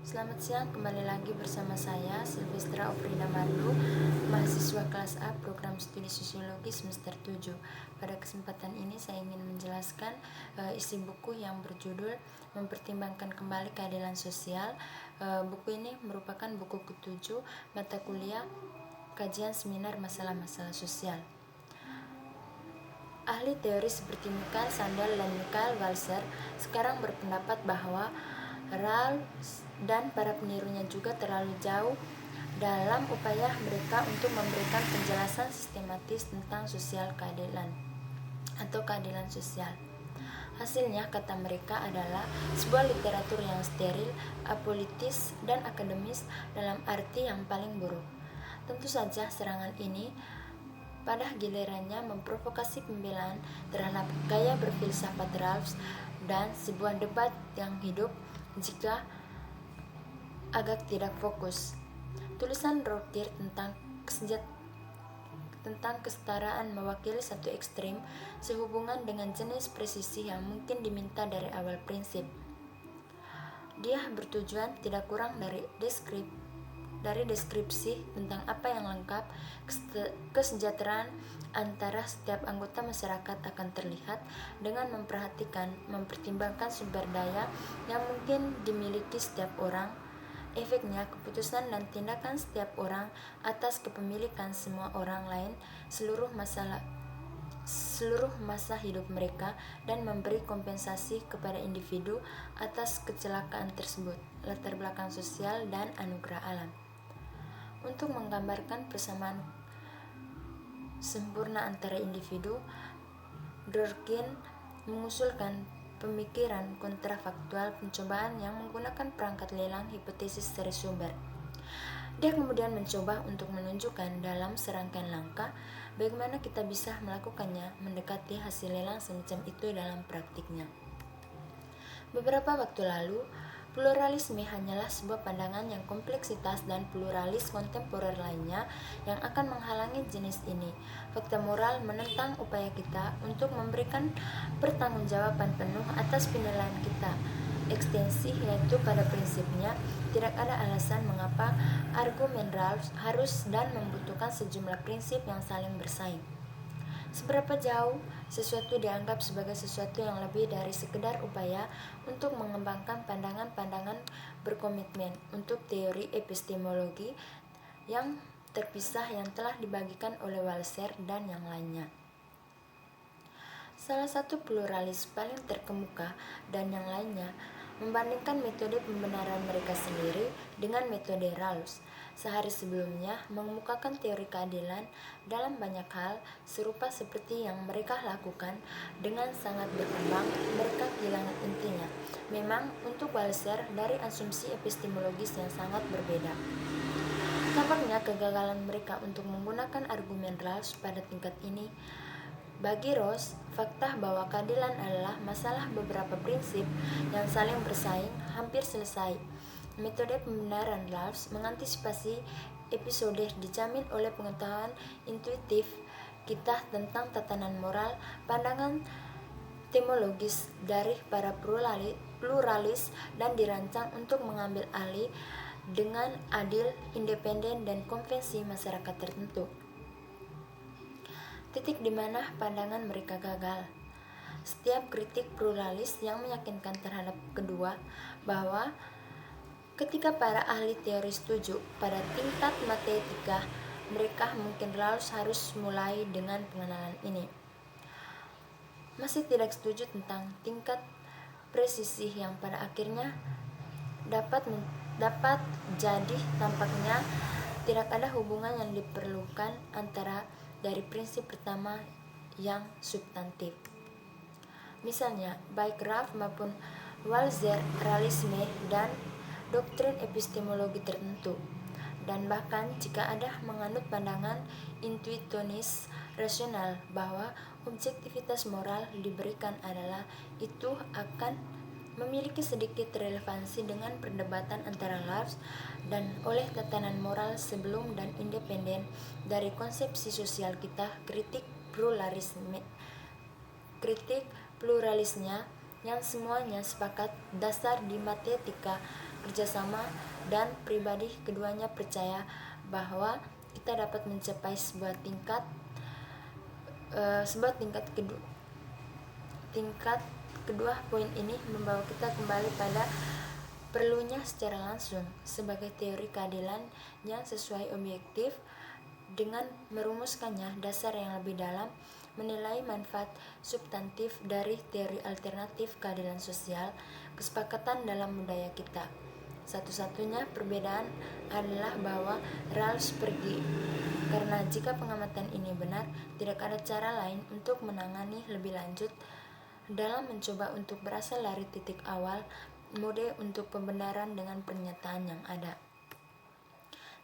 Selamat siang, kembali lagi bersama saya Silvestra Ofrida Marlu, mahasiswa kelas A program studi sosiologi semester 7. Pada kesempatan ini saya ingin menjelaskan isi buku yang berjudul Mempertimbangkan Kembali Keadilan Sosial. Buku ini merupakan buku ke-7 mata kuliah kajian seminar masalah-masalah sosial. Ahli teori seperti Michael Sandel dan Michael Walzer sekarang berpendapat bahwa Rawls dan para penirunya juga terlalu jauh dalam upaya mereka untuk memberikan penjelasan sistematis tentang sosial keadilan atau keadilan sosial. Hasilnya, kata mereka, adalah sebuah literatur yang steril, apolitis, dan akademis dalam arti yang paling buruk. Tentu saja serangan ini pada gilirannya memprovokasi pembelaan terhadap gaya berfilsafat Rawls dan sebuah debat yang hidup jika agak tidak fokus. Tulisan Rothkirch tentang kesetaraan mewakili satu ekstrim sehubungan dengan jenis presisi yang mungkin diminta dari awal prinsip. Dia bertujuan tidak kurang dari deskripsi tentang apa yang lengkap, kesejahteraan antara setiap anggota masyarakat akan terlihat dengan mempertimbangkan sumber daya yang mungkin dimiliki setiap orang, efeknya keputusan dan tindakan setiap orang atas kepemilikan semua orang lain seluruh masa hidup mereka, dan memberi kompensasi kepada individu atas kecelakaan tersebut, latar belakang sosial dan anugerah alam. Untuk menggambarkan persamaan sempurna antara individu, Durkheim mengusulkan pemikiran kontrafaktual pencobaan yang menggunakan perangkat lelang hipotesis dari sumber. Dia kemudian mencoba untuk menunjukkan dalam serangkaian langkah bagaimana kita bisa melakukannya, mendekati hasil lelang semacam itu dalam praktiknya. Beberapa waktu lalu, pluralisme hanyalah sebuah pandangan yang kompleksitas dan pluralis kontemporer lainnya yang akan menghalangi jenis ini. Fakta moral menentang upaya kita untuk memberikan pertanggungjawaban penuh atas penilaian kita. Ekstensi, yaitu pada prinsipnya tidak ada alasan mengapa argumen Rawls harus dan membutuhkan sejumlah prinsip yang saling bersaing. Seberapa jauh sesuatu dianggap sebagai sesuatu yang lebih dari sekedar upaya untuk mengembangkan pandangan-pandangan berkomitmen untuk teori epistemologi yang terpisah yang telah dibagikan oleh Walzer dan yang lainnya. Salah satu pluralis paling terkemuka dan yang lainnya membandingkan metode pembenaran mereka sendiri dengan metode Rawls. Sehari sebelumnya mengemukakan teori keadilan dalam banyak hal serupa seperti yang mereka lakukan dengan sangat berkembang, mereka kehilangan intinya. Memang untuk Walzer dari asumsi epistemologis yang sangat berbeda. Tampaknya kegagalan mereka untuk menggunakan argumen Rawls pada tingkat ini. Bagi Rawls, fakta bahwa keadilan adalah masalah beberapa prinsip yang saling bersaing hampir selesai. Metode pembenaran Rawls mengantisipasi episode dijamin oleh pengetahuan intuitif kita tentang tatanan moral, pandangan temologis dari para pluralis dan dirancang untuk mengambil alih dengan adil, independen, dan konvensi masyarakat tertentu. Titik di mana pandangan mereka gagal. Setiap kritik pluralis yang meyakinkan terhadap kedua bahwa ketika para ahli teori setuju pada tingkat matematika, mereka mungkin Rawls harus mulai dengan pengenalan ini. Masih tidak setuju tentang tingkat presisi yang pada akhirnya dapat jadi tampaknya tidak ada hubungan yang diperlukan antara dari prinsip pertama yang substantif. Misalnya, baik Rawls maupun Walzer realisme dan doktrin epistemologi tertentu, dan bahkan jika ada menganut pandangan intuitionis rasional bahwa objektivitas moral diberikan adalah itu akan memiliki sedikit relevansi dengan perdebatan antara Rawls dan oleh tatanan moral sebelum dan independen dari konsepsi sosial kita. Kritik pluralisnya yang semuanya sepakat dasar di matematika kerjasama, dan pribadi keduanya percaya bahwa kita dapat mencapai sebuah tingkat kedua. Poin ini membawa kita kembali pada perlunya secara langsung sebagai teori keadilan yang sesuai objektif. Dengan merumuskannya, dasar yang lebih dalam menilai manfaat substantif dari teori alternatif keadilan sosial, kesepakatan dalam budaya kita. Satu-satunya perbedaan adalah bahwa Rawls pergi, karena jika pengamatan ini benar, tidak ada cara lain untuk menangani lebih lanjut dalam mencoba untuk berasal dari titik awal mode untuk pembenaran dengan pernyataan yang ada.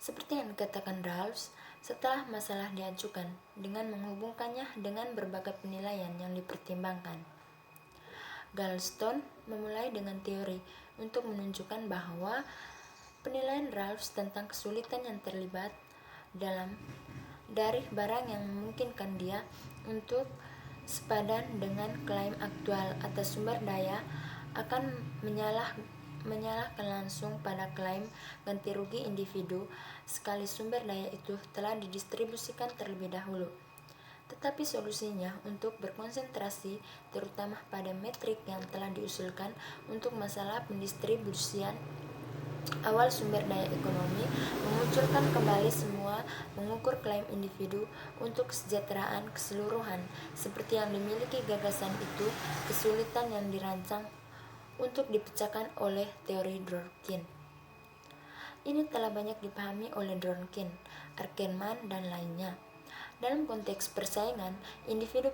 Seperti yang dikatakan Rawls, setelah masalah diajukan dengan menghubungkannya dengan berbagai penilaian yang dipertimbangkan, Galston memulai dengan teori untuk menunjukkan bahwa penilaian Rawls tentang kesulitan yang terlibat dari barang yang memungkinkan dia untuk sepadan dengan klaim aktual atas sumber daya akan menyalahkan langsung pada klaim ganti rugi individu sekali sumber daya itu telah didistribusikan terlebih dahulu. Tetapi solusinya untuk berkonsentrasi terutama pada metrik yang telah diusulkan untuk masalah pendistribusian awal sumber daya ekonomi memunculkan kembali semua mengukur klaim individu untuk kesejahteraan keseluruhan seperti yang dimiliki gagasan itu, kesulitan yang dirancang untuk dipecahkan oleh teori Dworkin. Ini telah banyak dipahami oleh Dworkin, Ackerman, dan lainnya. Dalam konteks persaingan, individu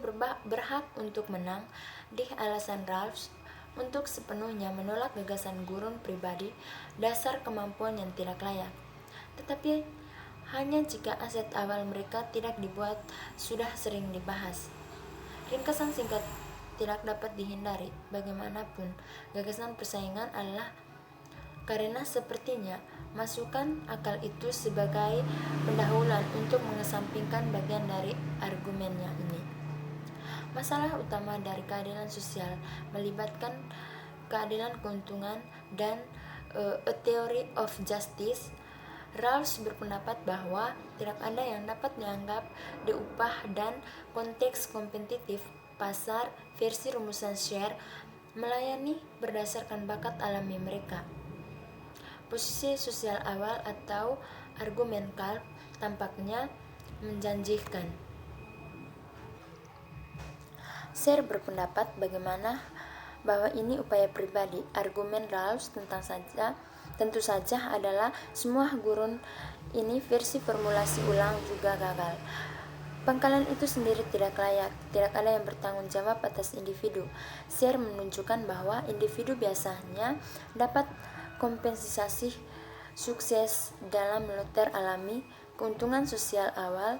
berhak untuk menang. Di alasan Rawls untuk sepenuhnya menolak gagasan gurun pribadi dasar kemampuan yang tidak layak. Tetapi hanya jika aset awal mereka tidak dibuat sudah sering dibahas. Ringkasan singkat tidak dapat dihindari. Bagaimanapun, gagasan persaingan adalah karena sepertinya masukkan akal itu sebagai pendahuluan untuk mengesampingkan bagian dari argumennya ini. Masalah utama dari keadilan sosial melibatkan keadilan keuntungan dan a theory of justice. Rawls berpendapat bahwa tidak ada yang dapat dianggap di upah dan konteks kompetitif pasar versi rumusan share melayani berdasarkan bakat alami mereka. Posisi sosial awal atau argumen Karl tampaknya menjanjikan. Share berpendapat bahwa ini upaya pribadi. Argumen Rawls tentu saja adalah semua gurun ini versi formulasi ulang juga gagal. Pangkalan itu sendiri tidak layak, tidak ada yang bertanggung jawab atas individu. Share menunjukkan bahwa individu biasanya dapat kompensasi sukses dalam militer alami, keuntungan sosial awal,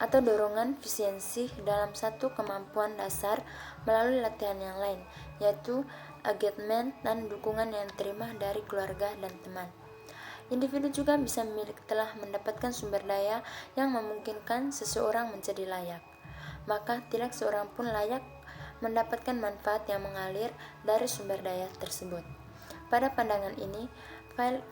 atau dorongan efisiensi dalam satu kemampuan dasar melalui latihan yang lain, yaitu engagement dan dukungan yang diterima dari keluarga dan teman. Individu juga bisa telah mendapatkan sumber daya yang memungkinkan seseorang menjadi layak, maka tidak seorang pun layak mendapatkan manfaat yang mengalir dari sumber daya tersebut. Pada pandangan ini, file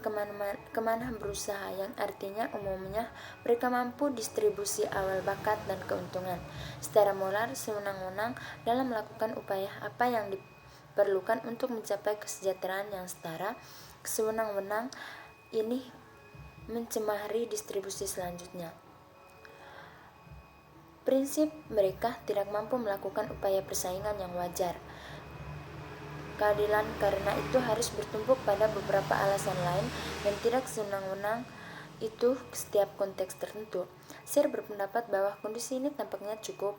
kemana berusaha yang artinya umumnya mereka mampu distribusi awal bakat dan keuntungan secara moral sewenang-wenang dalam melakukan upaya apa yang diperlukan untuk mencapai kesejahteraan yang setara. Sewenang-wenang ini mencemari distribusi selanjutnya. Prinsip mereka tidak mampu melakukan upaya persaingan yang wajar. Keadilan karena itu harus bertumpuk pada beberapa alasan lain dan tidak sewenang-wenang itu setiap konteks tertentu. Share berpendapat bahwa kondisi ini tampaknya cukup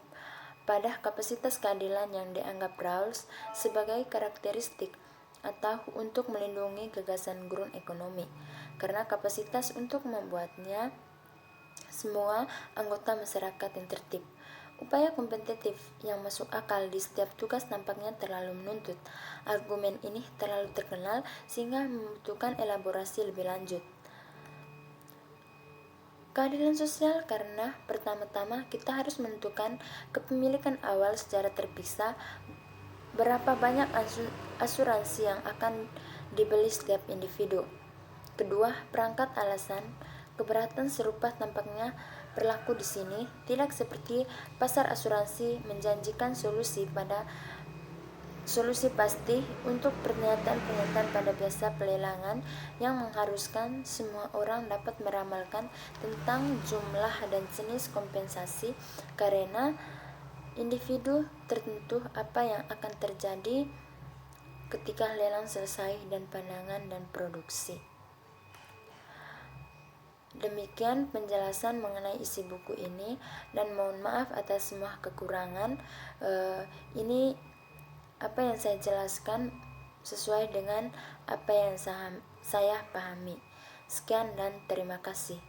pada kapasitas keadilan yang dianggap Rawls sebagai karakteristik atau untuk melindungi gagasan gurun ekonomi, karena kapasitas untuk membuatnya semua anggota masyarakat yang tertib. Upaya kompetitif yang masuk akal di setiap tugas tampaknya terlalu menuntut. Argumen ini terlalu terkenal sehingga membutuhkan elaborasi lebih lanjut. Keadilan sosial karena pertama-tama kita harus menentukan kepemilikan awal secara terpisah. Berapa banyak asuransi yang akan dibeli setiap individu. Kedua, perangkat alasan keberatan serupa tampaknya berlaku di sini, tidak seperti pasar asuransi menjanjikan solusi pasti untuk pernyataan-pernyataan pada biasa pelelangan yang mengharuskan semua orang dapat meramalkan tentang jumlah dan jenis kompensasi karena individu tertentu apa yang akan terjadi ketika lelang selesai dan pandangan dan produksi. Demikian penjelasan mengenai isi buku ini, dan mohon maaf atas semua kekurangan. Ini apa yang saya jelaskan sesuai dengan apa yang saya pahami. Sekian dan terima kasih.